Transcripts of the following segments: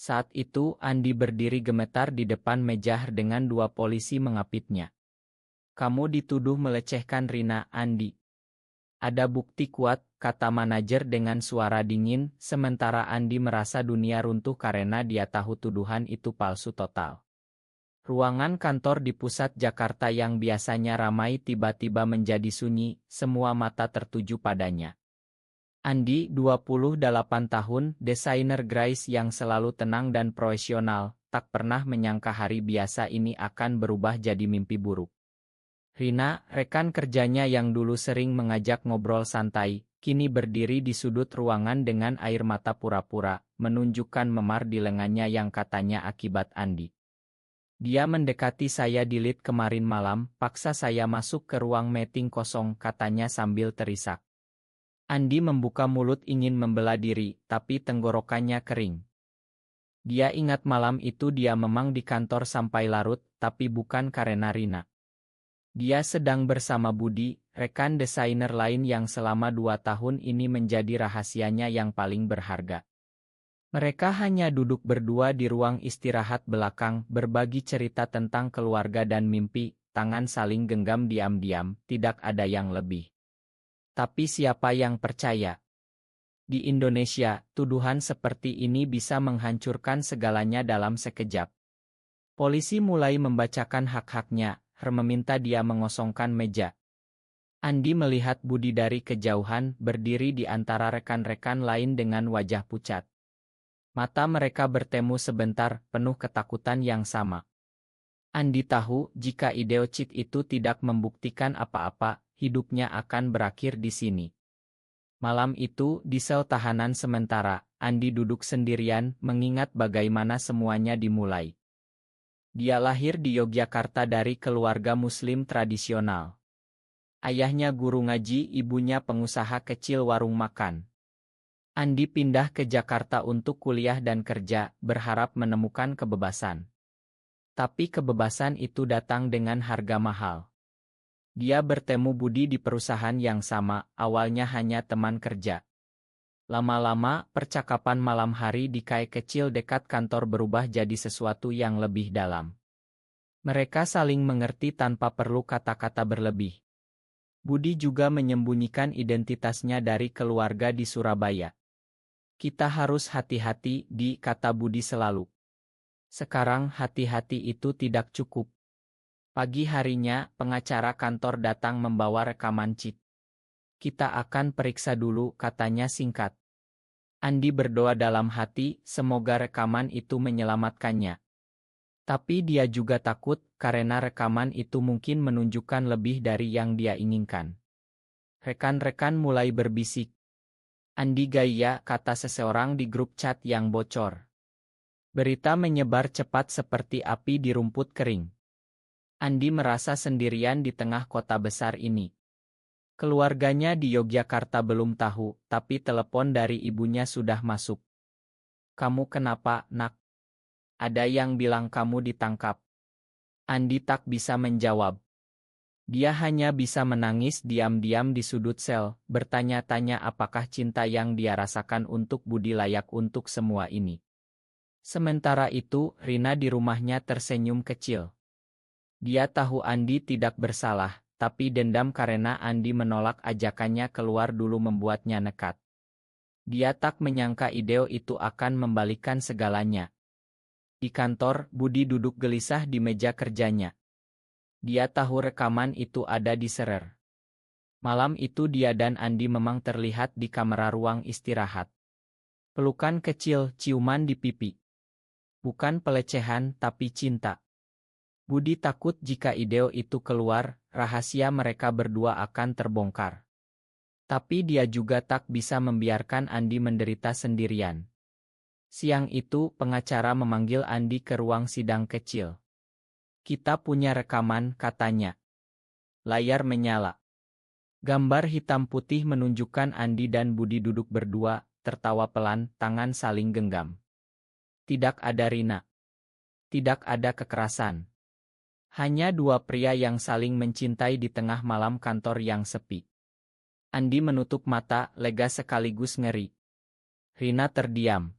Saat itu Andi berdiri gemetar di depan meja dengan dua polisi mengapitnya. "Kamu dituduh melecehkan Rina, Andi. Ada bukti kuat," kata manajer dengan suara dingin, sementara Andi merasa dunia runtuh karena dia tahu tuduhan itu palsu total. Ruangan kantor di pusat Jakarta yang biasanya ramai tiba-tiba menjadi sunyi, semua mata tertuju padanya. Andi, 28 tahun, desainer Grace yang selalu tenang dan profesional, tak pernah menyangka hari biasa ini akan berubah jadi mimpi buruk. Rina, rekan kerjanya yang dulu sering mengajak ngobrol santai, kini berdiri di sudut ruangan dengan air mata pura-pura, menunjukkan memar di lengannya yang katanya akibat Andi. "Dia mendekati saya di lift kemarin malam, paksa saya masuk ke ruang meeting kosong," katanya sambil terisak. Andi membuka mulut ingin membela diri, tapi tenggorokannya kering. Dia ingat malam itu dia memang di kantor sampai larut, tapi bukan karena Rina. Dia sedang bersama Budi, rekan desainer lain yang selama 2 tahun ini menjadi rahasianya yang paling berharga. Mereka hanya duduk berdua di ruang istirahat belakang, berbagi cerita tentang keluarga dan mimpi, tangan saling genggam diam-diam, tidak ada yang lebih. Tapi siapa yang percaya? Di Indonesia, tuduhan seperti ini bisa menghancurkan segalanya dalam sekejap. Polisi mulai membacakan hak-haknya, meminta dia mengosongkan meja. Andi melihat Budi dari kejauhan, berdiri di antara rekan-rekan lain dengan wajah pucat. Mata mereka bertemu sebentar, penuh ketakutan yang sama. Andi tahu, jika Ideocit itu tidak membuktikan apa-apa, hidupnya akan berakhir di sini. Malam itu, di sel tahanan sementara, Andi duduk sendirian, mengingat bagaimana semuanya dimulai. Dia lahir di Yogyakarta dari keluarga Muslim tradisional. Ayahnya guru ngaji, ibunya pengusaha kecil warung makan. Andi pindah ke Jakarta untuk kuliah dan kerja, berharap menemukan kebebasan. Tapi kebebasan itu datang dengan harga mahal. Dia bertemu Budi di perusahaan yang sama, awalnya hanya teman kerja. Lama-lama, percakapan malam hari di kai kecil dekat kantor berubah jadi sesuatu yang lebih dalam. Mereka saling mengerti tanpa perlu kata-kata berlebih. Budi juga menyembunyikan identitasnya dari keluarga di Surabaya. "Kita harus hati-hati," kata Budi selalu. Sekarang hati-hati itu tidak cukup. Pagi harinya, pengacara kantor datang membawa rekaman chat. "Kita akan periksa dulu," katanya singkat. Andi berdoa dalam hati, semoga rekaman itu menyelamatkannya. Tapi dia juga takut, karena rekaman itu mungkin menunjukkan lebih dari yang dia inginkan. Rekan-rekan mulai berbisik. "Andi gaya," kata seseorang di grup chat yang bocor. Berita menyebar cepat seperti api di rumput kering. Andi merasa sendirian di tengah kota besar ini. Keluarganya di Yogyakarta belum tahu, tapi telepon dari ibunya sudah masuk. "Kamu kenapa, Nak? Ada yang bilang kamu ditangkap." Andi tak bisa menjawab. Dia hanya bisa menangis diam-diam di sudut sel, bertanya-tanya apakah cinta yang dia rasakan untuk Budi layak untuk semua ini. Sementara itu, Rina di rumahnya tersenyum kecil. Dia tahu Andi tidak bersalah, tapi dendam karena Andi menolak ajakannya keluar dulu membuatnya nekat. Dia tak menyangka ide itu akan membalikkan segalanya. Di kantor, Budi duduk gelisah di meja kerjanya. Dia tahu rekaman itu ada di server. Malam itu dia dan Andi memang terlihat di kamera ruang istirahat. Pelukan kecil, ciuman di pipi. Bukan pelecehan, tapi cinta. Budi takut jika ide itu keluar, rahasia mereka berdua akan terbongkar. Tapi dia juga tak bisa membiarkan Andi menderita sendirian. Siang itu, pengacara memanggil Andi ke ruang sidang kecil. "Kita punya rekaman," katanya. Layar menyala. Gambar hitam putih menunjukkan Andi dan Budi duduk berdua, tertawa pelan, tangan saling genggam. Tidak ada Rina. Tidak ada kekerasan. Hanya dua pria yang saling mencintai di tengah malam kantor yang sepi. Andi menutup mata, lega sekaligus ngeri. Rina terdiam.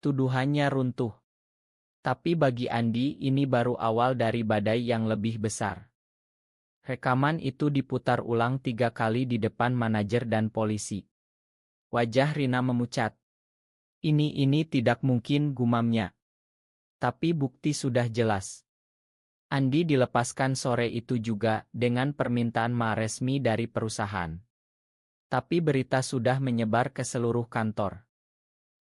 Tuduhannya runtuh. Tapi bagi Andi ini baru awal dari badai yang lebih besar. Rekaman itu diputar ulang 3 kali di depan manajer dan polisi. Wajah Rina memucat. Ini tidak mungkin, gumamnya. Tapi bukti sudah jelas. Andi dilepaskan sore itu juga dengan permintaan ma resmi dari perusahaan. Tapi berita sudah menyebar ke seluruh kantor.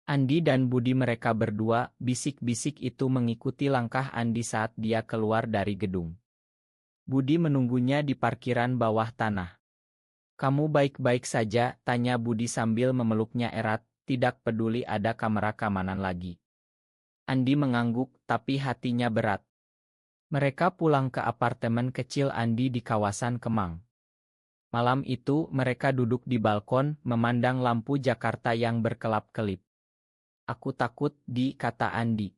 Andi dan Budi mereka berdua, bisik-bisik itu mengikuti langkah Andi saat dia keluar dari gedung. Budi menunggunya di parkiran bawah tanah. "Kamu baik-baik saja?" tanya Budi sambil memeluknya erat, tidak peduli ada kamera keamanan lagi. Andi mengangguk, tapi hatinya berat. Mereka pulang ke apartemen kecil Andi di kawasan Kemang. Malam itu mereka duduk di balkon, memandang lampu Jakarta yang berkelap-kelip. "Aku takut," kata Andi.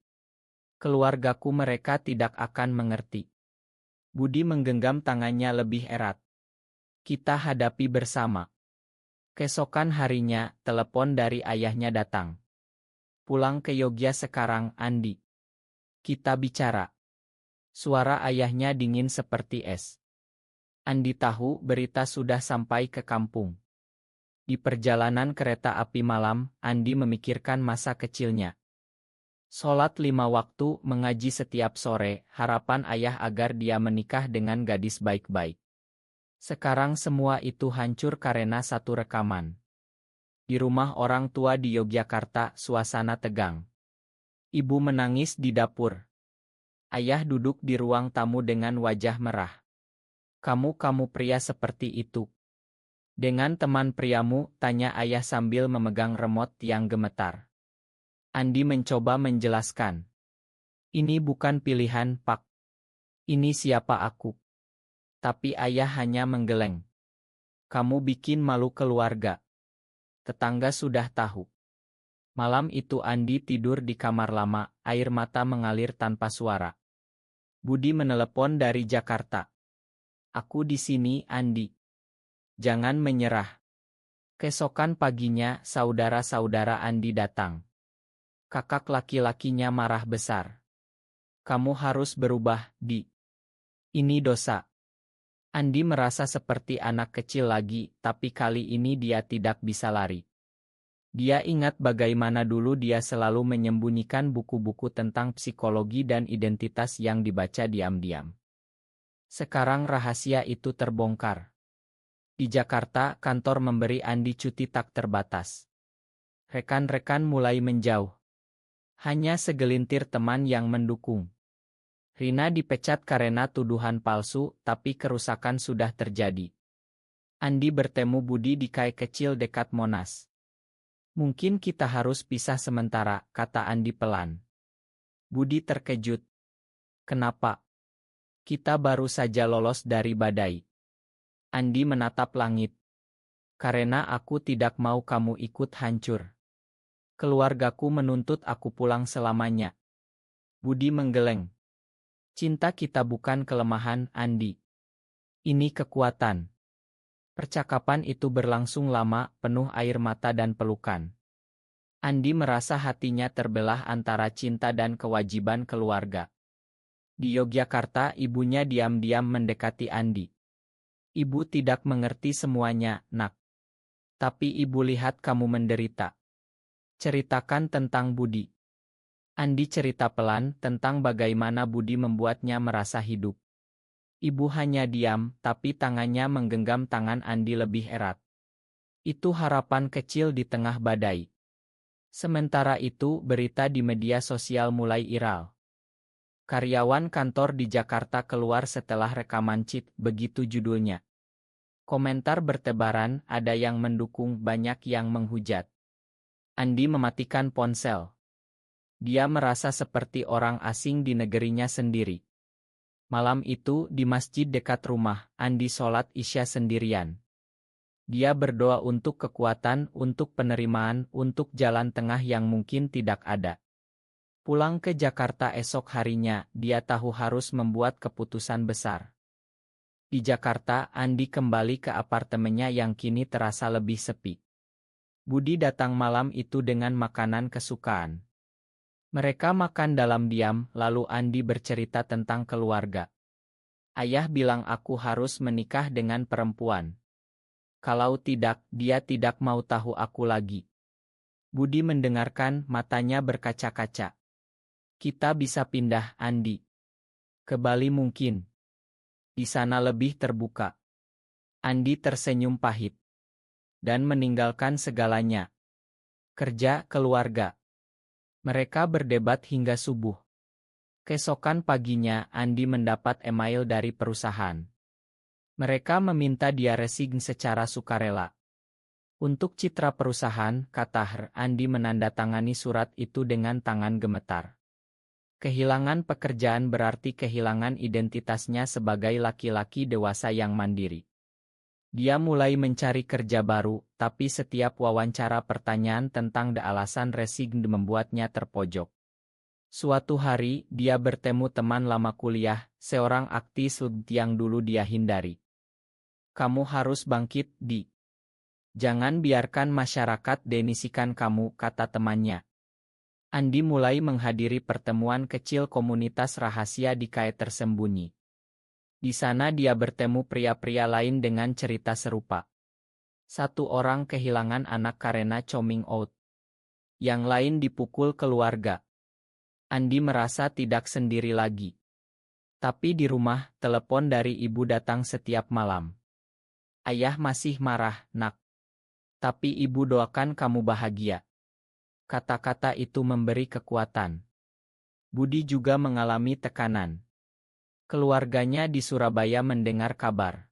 "Keluargaku mereka tidak akan mengerti." Budi menggenggam tangannya lebih erat. "Kita hadapi bersama." Keesokan harinya, telepon dari ayahnya datang. "Pulang ke Yogya sekarang, Andi. Kita bicara." Suara ayahnya dingin seperti es. Andi tahu berita sudah sampai ke kampung. Di perjalanan kereta api malam, Andi memikirkan masa kecilnya. Sholat 5 waktu, mengaji setiap sore, harapan ayah agar dia menikah dengan gadis baik-baik. Sekarang semua itu hancur karena satu rekaman. Di rumah orang tua di Yogyakarta, suasana tegang. Ibu menangis di dapur. Ayah duduk di ruang tamu dengan wajah merah. Kamu pria seperti itu. Dengan teman priamu?" tanya ayah sambil memegang remote yang gemetar. Andi mencoba menjelaskan. "Ini bukan pilihan, Pak. Ini siapa aku." Tapi ayah hanya menggeleng. "Kamu bikin malu keluarga. Tetangga sudah tahu." Malam itu Andi tidur di kamar lama, air mata mengalir tanpa suara. Budi menelepon dari Jakarta. "Aku di sini, Andi. Jangan menyerah." Keesokan paginya, saudara-saudara Andi datang. Kakak laki-lakinya marah besar. "Kamu harus berubah, Di. Ini dosa." Andi merasa seperti anak kecil lagi, tapi kali ini dia tidak bisa lari. Dia ingat bagaimana dulu dia selalu menyembunyikan buku-buku tentang psikologi dan identitas yang dibaca diam-diam. Sekarang rahasia itu terbongkar. Di Jakarta, kantor memberi Andi cuti tak terbatas. Rekan-rekan mulai menjauh. Hanya segelintir teman yang mendukung. Rina dipecat karena tuduhan palsu, tapi kerusakan sudah terjadi. Andi bertemu Budi di kai kecil dekat Monas. "Mungkin kita harus pisah sementara," kata Andi pelan. Budi terkejut. "Kenapa? Kita baru saja lolos dari badai." Andi menatap langit. "Karena aku tidak mau kamu ikut hancur. Keluargaku menuntut aku pulang selamanya." Budi menggeleng. "Cinta kita bukan kelemahan, Andi. Ini kekuatan." Percakapan itu berlangsung lama, penuh air mata dan pelukan. Andi merasa hatinya terbelah antara cinta dan kewajiban keluarga. Di Yogyakarta, ibunya diam-diam mendekati Andi. "Ibu tidak mengerti semuanya, Nak. Tapi ibu lihat kamu menderita." Ceritakan tentang Budi. Andi cerita pelan tentang bagaimana Budi membuatnya merasa hidup. Ibu hanya diam, tapi tangannya menggenggam tangan Andi lebih erat. Itu harapan kecil di tengah badai. Sementara itu, berita di media sosial mulai viral. Karyawan kantor di Jakarta keluar setelah rekaman cheat, begitu judulnya. Komentar bertebaran, ada yang mendukung, banyak yang menghujat. Andi mematikan ponsel. Dia merasa seperti orang asing di negerinya sendiri. Malam itu, di masjid dekat rumah, Andi sholat Isya sendirian. Dia berdoa untuk kekuatan, untuk penerimaan, untuk jalan tengah yang mungkin tidak ada. Pulang ke Jakarta esok harinya, dia tahu harus membuat keputusan besar. Di Jakarta, Andi kembali ke apartemennya yang kini terasa lebih sepi. Budi datang malam itu dengan makanan kesukaan. Mereka makan dalam diam, lalu Andi bercerita tentang keluarga. Ayah bilang aku harus menikah dengan perempuan. Kalau tidak, dia tidak mau tahu aku lagi. Budi mendengarkan, matanya berkaca-kaca. Kita bisa pindah, Andi. Ke Bali mungkin. Di sana lebih terbuka. Andi tersenyum pahit. Dan meninggalkan segalanya. Kerja, keluarga. Mereka berdebat hingga subuh. Keesokan paginya, Andi mendapat email dari perusahaan. Mereka meminta dia resign secara sukarela. Untuk citra perusahaan, kata Andi menandatangani surat itu dengan tangan gemetar. Kehilangan pekerjaan berarti kehilangan identitasnya sebagai laki-laki dewasa yang mandiri. Dia mulai mencari kerja baru, tapi setiap wawancara pertanyaan tentang alasan resign membuatnya terpojok. Suatu hari, dia bertemu teman lama kuliah, seorang aktis yang dulu dia hindari. Kamu harus bangkit, Di. Jangan biarkan masyarakat denisikan kamu, kata temannya. Andi mulai menghadiri pertemuan kecil komunitas rahasia di Kaya tersembunyi. Di sana dia bertemu pria-pria lain dengan cerita serupa. Satu orang kehilangan anak karena coming out. Yang lain dipukul keluarga. Andi merasa tidak sendiri lagi. Tapi di rumah, telepon dari ibu datang setiap malam. Ayah masih marah, nak. Tapi ibu doakan kamu bahagia. Kata-kata itu memberi kekuatan. Budi juga mengalami tekanan. Keluarganya di Surabaya mendengar kabar.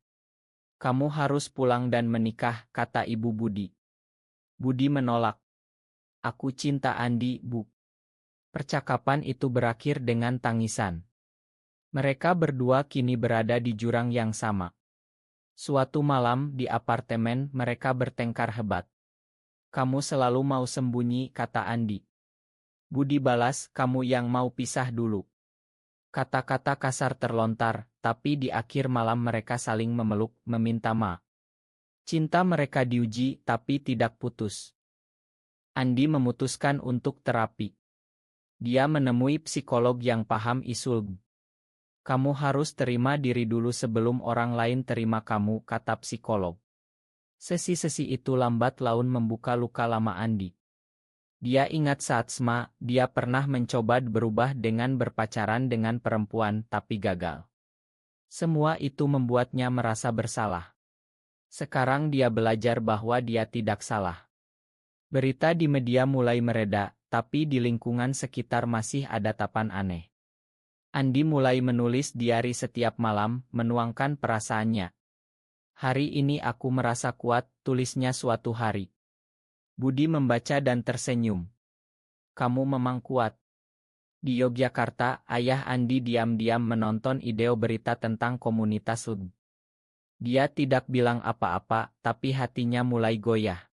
Kamu harus pulang dan menikah, kata ibu Budi. Budi menolak. Aku cinta Andi, Bu. Percakapan itu berakhir dengan tangisan. Mereka berdua kini berada di jurang yang sama. Suatu malam di apartemen mereka bertengkar hebat. Kamu selalu mau sembunyi, kata Andi. Budi balas, kamu yang mau pisah dulu. Kata-kata kasar terlontar, tapi di akhir malam mereka saling memeluk, meminta maaf. Cinta mereka diuji, tapi tidak putus. Andi memutuskan untuk terapi. Dia menemui psikolog yang paham isu. Kamu harus terima diri dulu sebelum orang lain terima kamu, kata psikolog. Sesi-sesi itu lambat laun membuka luka lama Andi. Dia ingat saat SMA, dia pernah mencoba berubah dengan berpacaran dengan perempuan tapi gagal. Semua itu membuatnya merasa bersalah. Sekarang dia belajar bahwa dia tidak salah. Berita di media mulai mereda, tapi di lingkungan sekitar masih ada tatapan aneh. Andi mulai menulis diari setiap malam, menuangkan perasaannya. Hari ini aku merasa kuat, tulisnya suatu hari. Budi membaca dan tersenyum. Kamu memang kuat. Di Yogyakarta, ayah Andi diam-diam menonton video berita tentang komunitas LUD. Dia tidak bilang apa-apa, tapi hatinya mulai goyah.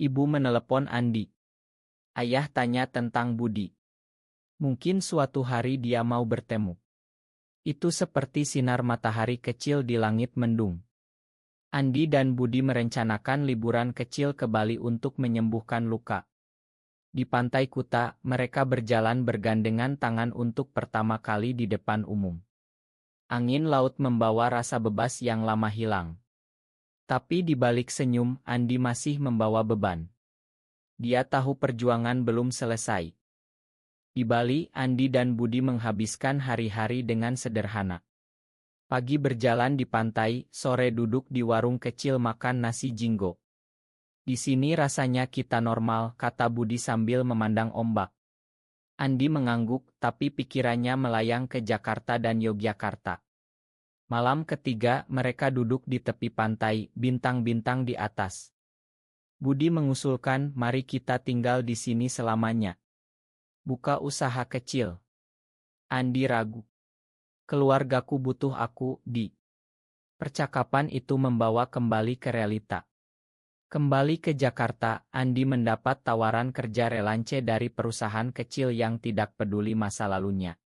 Ibu menelepon Andi. Ayah tanya tentang Budi. Mungkin suatu hari dia mau bertemu. Itu seperti sinar matahari kecil di langit mendung. Andi dan Budi merencanakan liburan kecil ke Bali untuk menyembuhkan luka. Di pantai Kuta, mereka berjalan bergandengan tangan untuk pertama kali di depan umum. Angin laut membawa rasa bebas yang lama hilang. Tapi di balik senyum, Andi masih membawa beban. Dia tahu perjuangan belum selesai. Di Bali, Andi dan Budi menghabiskan hari-hari dengan sederhana. Pagi berjalan di pantai, sore duduk di warung kecil makan nasi jinggo. Di sini rasanya kita normal, kata Budi sambil memandang ombak. Andi mengangguk, tapi pikirannya melayang ke Jakarta dan Yogyakarta. Malam ketiga, mereka duduk di tepi pantai, bintang-bintang di atas. Budi mengusulkan, mari kita tinggal di sini selamanya. Buka usaha kecil. Andi ragu. Keluargaku butuh aku, Di. Percakapan itu membawa kembali ke realita. Kembali ke Jakarta, Andi mendapat tawaran kerja relance dari perusahaan kecil yang tidak peduli masa lalunya.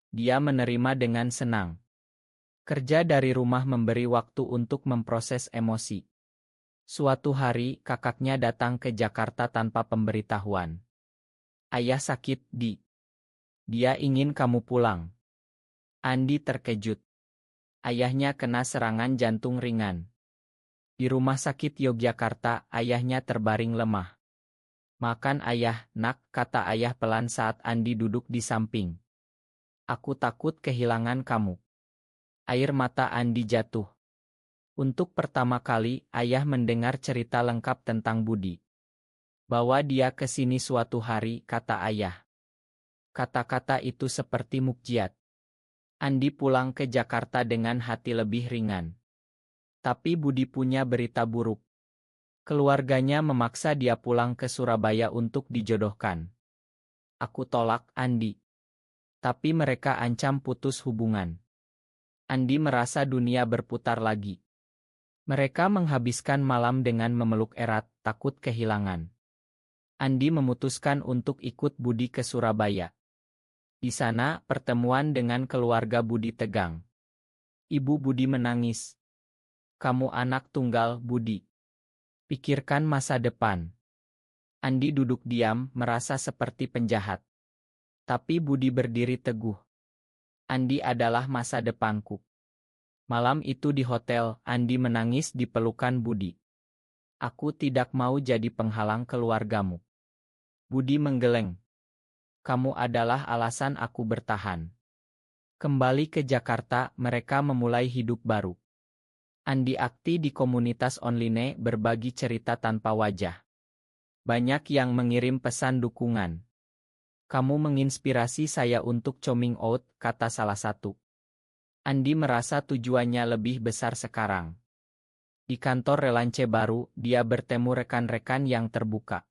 Dia menerima dengan senang. Kerja dari rumah memberi waktu untuk memproses emosi. Suatu hari, kakaknya datang ke Jakarta tanpa pemberitahuan. Ayah sakit, Di. Dia ingin kamu pulang. Andi terkejut. Ayahnya kena serangan jantung ringan. Di rumah sakit Yogyakarta, ayahnya terbaring lemah. Makan ayah, nak, kata ayah pelan saat Andi duduk di samping. Aku takut kehilangan kamu. Air mata Andi jatuh. Untuk pertama kali, ayah mendengar cerita lengkap tentang Budi. Bawa dia ke sini suatu hari, kata ayah. Kata-kata itu seperti mukjizat. Andi pulang ke Jakarta dengan hati lebih ringan. Tapi Budi punya berita buruk. Keluarganya memaksa dia pulang ke Surabaya untuk dijodohkan. Aku tolak, Andi. Tapi mereka ancam putus hubungan. Andi merasa dunia berputar lagi. Mereka menghabiskan malam dengan memeluk erat, takut kehilangan. Andi memutuskan untuk ikut Budi ke Surabaya. Di sana, pertemuan dengan keluarga Budi tegang. Ibu Budi menangis. Kamu anak tunggal, Budi. Pikirkan masa depan. Andi duduk diam, merasa seperti penjahat. Tapi Budi berdiri teguh. Andi adalah masa depanku. Malam itu di hotel, Andi menangis di pelukan Budi. Aku tidak mau jadi penghalang keluargamu. Budi menggeleng. Kamu adalah alasan aku bertahan. Kembali ke Jakarta, mereka memulai hidup baru. Andi aktif di komunitas online, berbagi cerita tanpa wajah. Banyak yang mengirim pesan dukungan. Kamu menginspirasi saya untuk coming out, kata salah satu. Andi merasa tujuannya lebih besar sekarang. Di kantor Relance baru, dia bertemu rekan-rekan yang terbuka.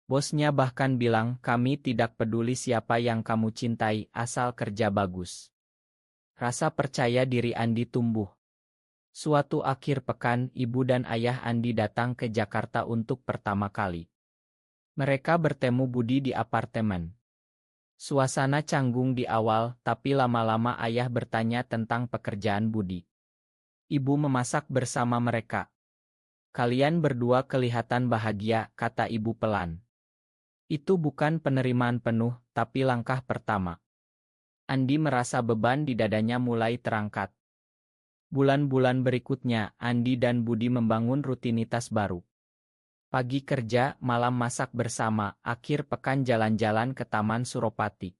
Bosnya bahkan bilang, kami tidak peduli siapa yang kamu cintai, asal kerja bagus. Rasa percaya diri Andi tumbuh. Suatu akhir pekan, ibu dan ayah Andi datang ke Jakarta untuk pertama kali. Mereka bertemu Budi di apartemen. Suasana canggung di awal, tapi lama-lama ayah bertanya tentang pekerjaan Budi. Ibu memasak bersama mereka. Kalian berdua kelihatan bahagia, kata ibu pelan. Itu bukan penerimaan penuh, tapi langkah pertama. Andi merasa beban di dadanya mulai terangkat. Bulan-bulan berikutnya, Andi dan Budi membangun rutinitas baru. Pagi kerja, malam masak bersama, akhir pekan jalan-jalan ke Taman Suropati.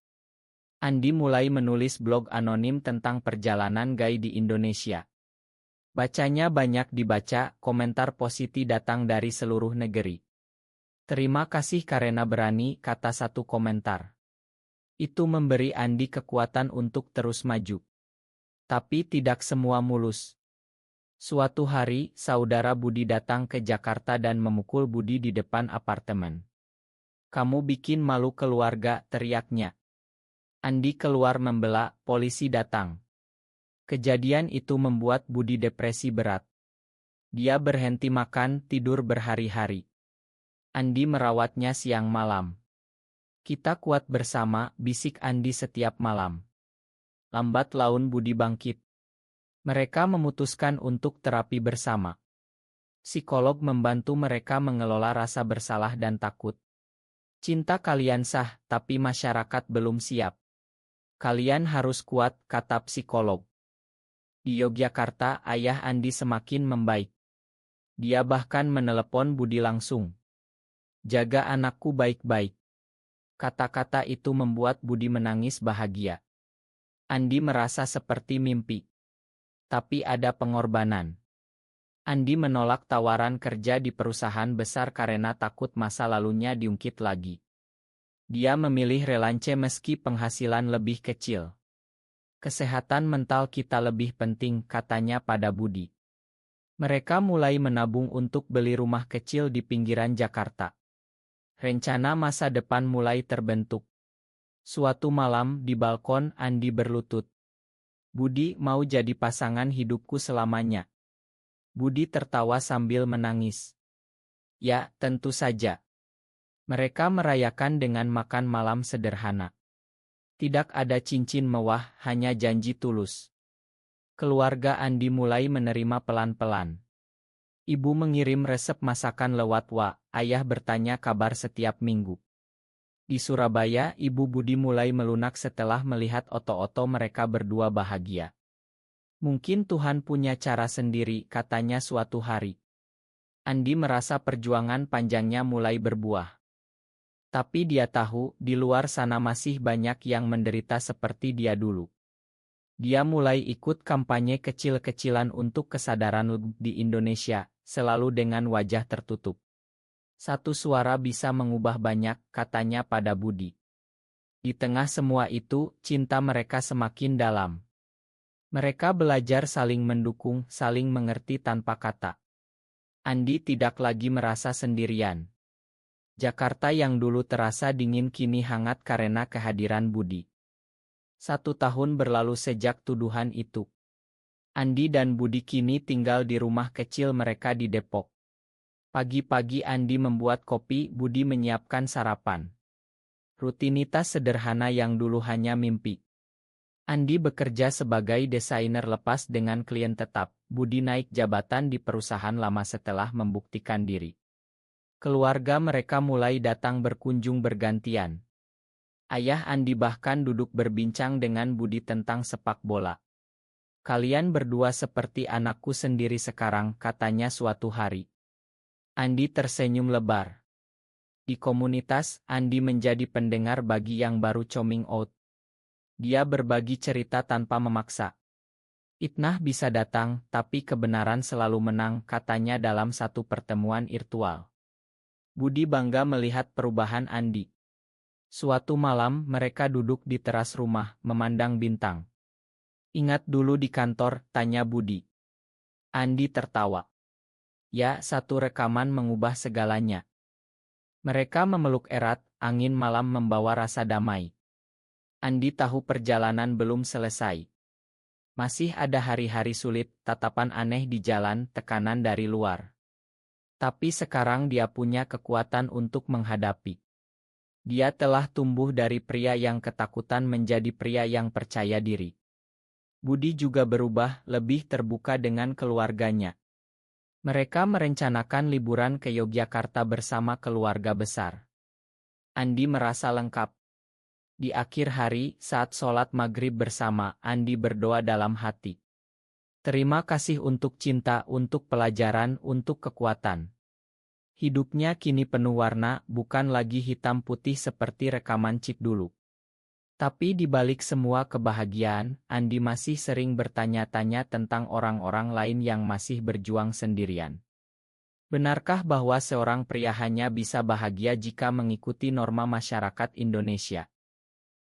Andi mulai menulis blog anonim tentang perjalanan gay di Indonesia. Bacanya banyak dibaca, komentar positif datang dari seluruh negeri. Terima kasih karena berani, kata satu komentar. Itu memberi Andi kekuatan untuk terus maju. Tapi tidak semua mulus. Suatu hari, saudara Budi datang ke Jakarta dan memukul Budi di depan apartemen. Kamu bikin malu keluarga, teriaknya. Andi keluar membela, polisi datang. Kejadian itu membuat Budi depresi berat. Dia berhenti makan, tidur berhari-hari. Andi merawatnya siang malam. Kita kuat bersama, bisik Andi setiap malam. Lambat laun Budi bangkit. Mereka memutuskan untuk terapi bersama. Psikolog membantu mereka mengelola rasa bersalah dan takut. Cinta kalian sah, tapi masyarakat belum siap. Kalian harus kuat, kata psikolog. Di Yogyakarta, ayah Andi semakin membaik. Dia bahkan menelepon Budi langsung. Jaga anakku baik-baik. Kata-kata itu membuat Budi menangis bahagia. Andi merasa seperti mimpi. Tapi ada pengorbanan. Andi menolak tawaran kerja di perusahaan besar karena takut masa lalunya diungkit lagi. Dia memilih Relance meski penghasilan lebih kecil. Kesehatan mental kita lebih penting, katanya pada Budi. Mereka mulai menabung untuk beli rumah kecil di pinggiran Jakarta. Rencana masa depan mulai terbentuk. Suatu malam di balkon, Andi berlutut. Budi, mau jadi pasangan hidupku selamanya. Budi tertawa sambil menangis. Ya, tentu saja. Mereka merayakan dengan makan malam sederhana. Tidak ada cincin mewah, hanya janji tulus. Keluarga Andi mulai menerima pelan-pelan. Ibu mengirim resep masakan lewat ayah bertanya kabar setiap minggu. Di Surabaya, Ibu Budi mulai melunak setelah melihat oto-oto mereka berdua bahagia. Mungkin Tuhan punya cara sendiri, katanya suatu hari. Andi merasa perjuangan panjangnya mulai berbuah. Tapi dia tahu, di luar sana masih banyak yang menderita seperti dia dulu. Dia mulai ikut kampanye kecil-kecilan untuk kesadaran di Indonesia, selalu dengan wajah tertutup. Satu suara bisa mengubah banyak, katanya pada Budi. Di tengah semua itu, cinta mereka semakin dalam. Mereka belajar saling mendukung, saling mengerti tanpa kata. Andi tidak lagi merasa sendirian. Jakarta yang dulu terasa dingin kini hangat karena kehadiran Budi. 1 tahun berlalu sejak tuduhan itu. Andi dan Budi kini tinggal di rumah kecil mereka di Depok. Pagi-pagi Andi membuat kopi, Budi menyiapkan sarapan. Rutinitas sederhana yang dulu hanya mimpi. Andi bekerja sebagai desainer lepas dengan klien tetap. Budi naik jabatan di perusahaan lama setelah membuktikan diri. Keluarga mereka mulai datang berkunjung bergantian. Ayah Andi bahkan duduk berbincang dengan Budi tentang sepak bola. Kalian berdua seperti anakku sendiri sekarang, katanya suatu hari. Andi tersenyum lebar. Di komunitas, Andi menjadi pendengar bagi yang baru coming out. Dia berbagi cerita tanpa memaksa. Fitnah bisa datang, tapi kebenaran selalu menang, katanya dalam satu pertemuan virtual. Budi bangga melihat perubahan Andi. Suatu malam, mereka duduk di teras rumah, memandang bintang. Ingat dulu di kantor, tanya Budi. Andi tertawa. Ya, satu rekaman mengubah segalanya. Mereka memeluk erat, angin malam membawa rasa damai. Andi tahu perjalanan belum selesai. Masih ada hari-hari sulit, tatapan aneh di jalan, tekanan dari luar. Tapi sekarang dia punya kekuatan untuk menghadapi. Dia telah tumbuh dari pria yang ketakutan menjadi pria yang percaya diri. Budi juga berubah, lebih terbuka dengan keluarganya. Mereka merencanakan liburan ke Yogyakarta bersama keluarga besar. Andi merasa lengkap. Di akhir hari, saat sholat maghrib bersama, Andi berdoa dalam hati. Terima kasih untuk cinta, untuk pelajaran, untuk kekuatan. Hidupnya kini penuh warna, bukan lagi hitam putih seperti rekaman chip dulu. Tapi di balik semua kebahagiaan, Andi masih sering bertanya-tanya tentang orang-orang lain yang masih berjuang sendirian. Benarkah bahwa seorang pria hanya bisa bahagia jika mengikuti norma masyarakat Indonesia?